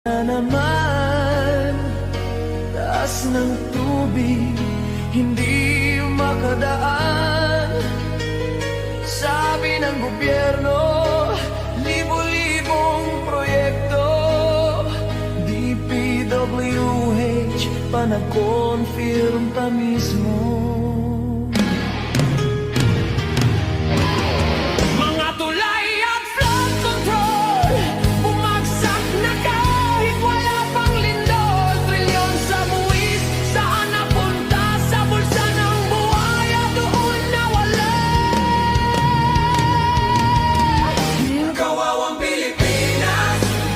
Na naman, taas ng tubig, hindi makadaan. Sabi ng gobyerno, libo-libong proyekto. DPWH pa nag-confirm pa mismo.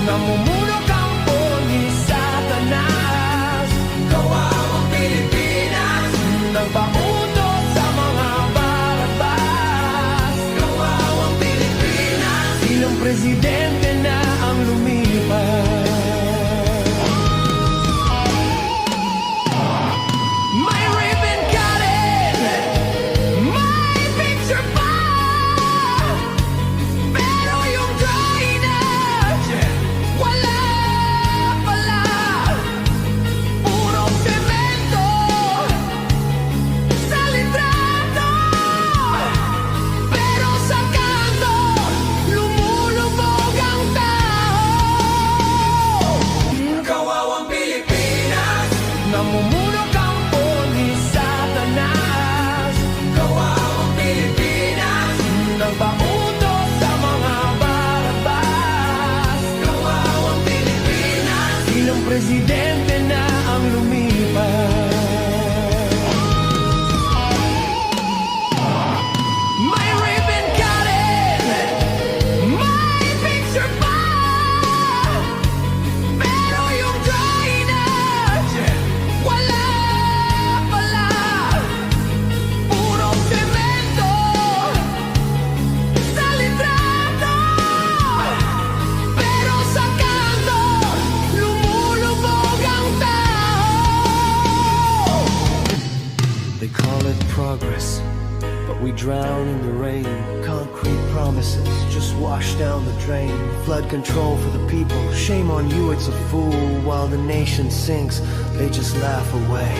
Namumuno kampo ni Satanas. Kawawang Pilipinas, nagpautos sa mga baratas. Kawawang Pilipinas, ilang presidente na ang lumipas. May ribbon cutting, may picture pa, pero yung drainage wala pala. Puro semento sa litrato, pero sa kanto lumulubog ang tao. Kawawang Pilipinas, namumuno kampo ni Satanas. Kawawang Pilipinas, nagpautos sa mga baratas. Kawawang Pilipinas, ilang presidente na ang lumipas. May ribbon cutting, may picture pa, pero yung drainage wala pala. Puro semento sa litrato, pero sa kanto lumulubog ang tao. They call it progress, but we drown in the rain. Concrete promises just wash down the drain. Flood control for the people, shame on you, it's a fool. While the nation sinks, they just laugh away.